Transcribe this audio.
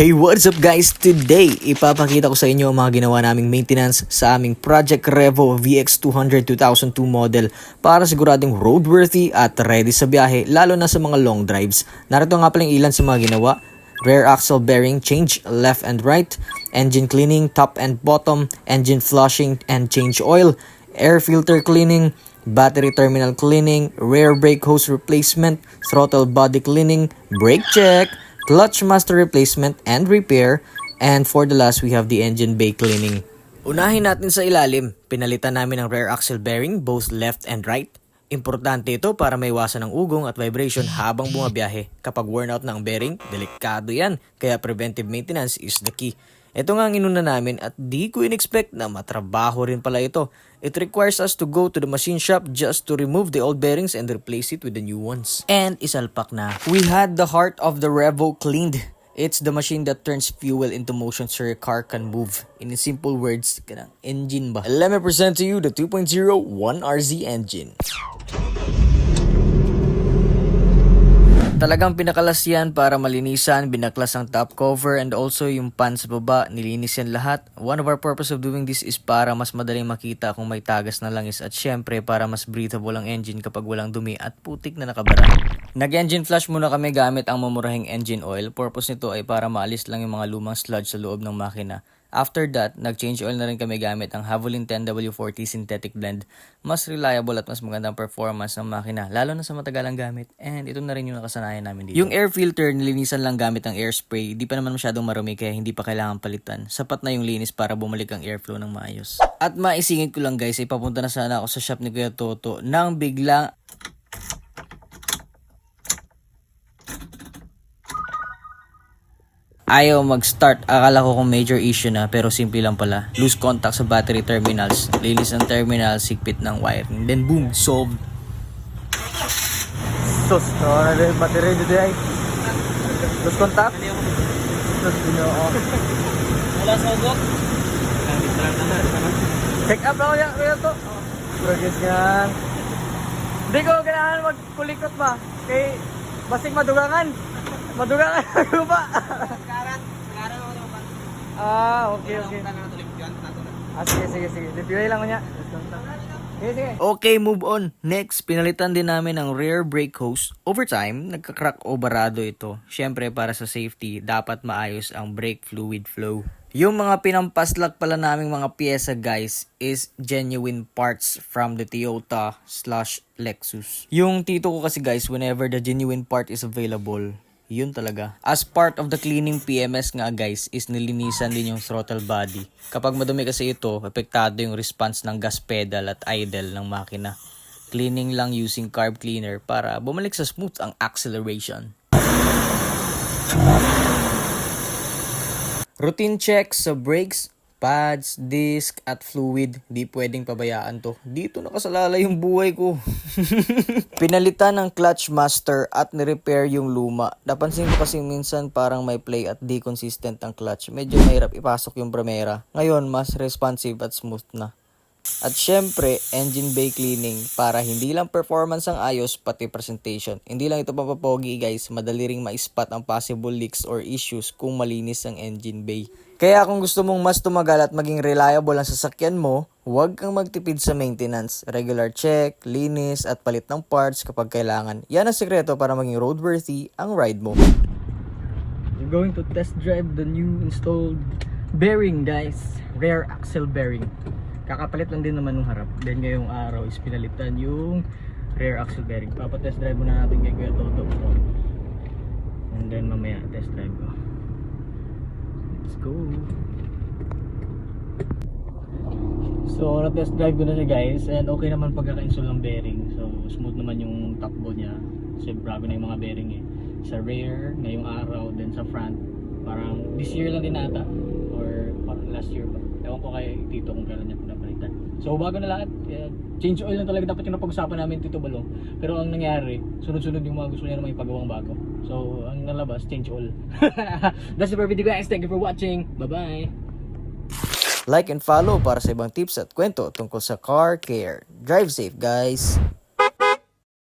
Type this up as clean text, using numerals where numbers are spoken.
Hey, what's up guys? Today, ipapakita ko sa inyo ang mga ginawa naming maintenance sa aming Project Revo VX200 2002 model para siguradong roadworthy at ready sa biyahe lalo na sa mga long drives. Narito nga pala ilan sa mga ginawa. Rear axle bearing change left and right, engine cleaning top and bottom, engine flushing and change oil, air filter cleaning, battery terminal cleaning, rear brake hose replacement, throttle body cleaning, brake check, clutch master replacement and repair, and for the last we have the engine bay cleaning. Unahin natin sa ilalim, pinalitan namin ang rear axle bearing both left and right. Importante ito para maiwasan ang ugong at vibration habang bumabiyahe. Kapag worn out na ang bearing, delikado yan, kaya preventive maintenance is the key. Ito nga ang inuna namin at di ko in-expect na matrabaho rin pala ito. It requires us to go to the machine shop just to remove the old bearings and replace it with the new ones. And isalpak na. We had the heart of the Revo cleaned. It's the machine that turns fuel into motion so your car can move. In simple words, kanang engine ba? Let me present to you the 2.0 1RZ engine. Talagang pinakalas yan para malinisan, binaklas ang top cover and also yung pan sa baba, nilinis yan lahat. One of our purpose of doing this is para mas madaling makita kung may tagas na langis at syempre para mas breathable ang engine kapag walang dumi at putik na nakabara. Nag-engine flush muna kami gamit ang mamurahing engine oil. Purpose nito ay para maalis lang yung mga lumang sludge sa loob ng makina. After that, nag-change oil na rin kami gamit ang Havolin 10W40 synthetic blend. Mas reliable at mas magandang performance ng makina, lalo na sa matagalang gamit. And ito na rin yung nakasanayan namin dito. Yung air filter, nilinisan lang gamit ang air spray. Di pa naman masyadong marumi kaya hindi pa kailangan palitan. Sapat na yung linis para bumalik ang airflow ng maayos. At maisingit ko lang guys, ipapunta na sana ako sa shop ni Kuya Toto nang biglang ayaw mag-start. Akala ko kung major issue na pero simple lang pala. Loose contact sa battery terminals. Linis ang terminal, sigpit ng wiring. Then boom, solved. Sus, nawala na yung battery dito ay. Loose contact? Sus, ginoo. Wala sa ugok? Check up lang yan, kuya to. Progress yan. Hindi ko kailangan magkulikot ba? Kay basing madugangan. Madugangan ako ba? Okay. Sige. Dipilay lang ko niya. Sige. Okay, move on. Next, pinalitan din namin ang rear brake hose. Over time, nagka-crack o barado ito. Siyempre, para sa safety, dapat maayos ang brake fluid flow. Yung mga pinampaslak pala naming mga pyesa guys is genuine parts from the Toyota/Lexus. Yung tito ko kasi guys, whenever the genuine part is available, yun talaga. As part of the cleaning PMS nga guys, is nilinisan din yung throttle body. Kapag madumi kasi ito, epektado yung response ng gas pedal at idle ng makina. Cleaning lang using carb cleaner para bumalik sa smooth ang acceleration. Routine checks sa brakes, pads, disc, at fluid. Di pwedeng pabayaan to. Dito nakasalala yung buhay ko. Pinalitan ng clutch master at nirepair yung luma. Napansin ko kasi minsan parang may play at di consistent ang clutch. Medyo mahirap ipasok yung bromera. Ngayon, mas responsive at smooth na. At syempre, engine bay cleaning para hindi lang performance ang ayos, pati presentation. Hindi lang ito papapogi guys, madali ring ma-spot ang possible leaks or issues kung malinis ang engine bay. Kaya kung gusto mong mas tumagal at maging reliable ang sasakyan mo, huwag kang magtipid sa maintenance. Regular check, linis at palit ng parts kapag kailangan. Yan ang sekreto para maging roadworthy ang ride mo. We're going to test drive the new installed bearing guys. Rear axle bearing. Kakapalit lang din naman ng harap. Then ngayong araw is pinalitan yung rear axle bearing. Papatest drive muna natin kay Kuya Toto. And then mamaya test drive ko. Let's go. So na-test drive ko na siya guys. And okay naman pagkaka-install ng bearing. So smooth naman yung takbo niya. Kasi bago na yung mga bearing eh. Sa rear, ngayong araw. Then sa front. Parang this year lang din ata. Or parang last year ba. Ewan ko kay Tito kung kailan niya pinapalitan. So bago na lahat, change oil lang talaga dapat yung napag-usapan namin Tito Balong. Pero ang nangyari, sunod-sunod yung mga gusto niya na may pagawang bago. So ang nalabas, change oil. That's it for video guys. Thank you for watching. Bye-bye. Like and follow para sa ibang tips at kwento tungkol sa car care. Drive safe guys.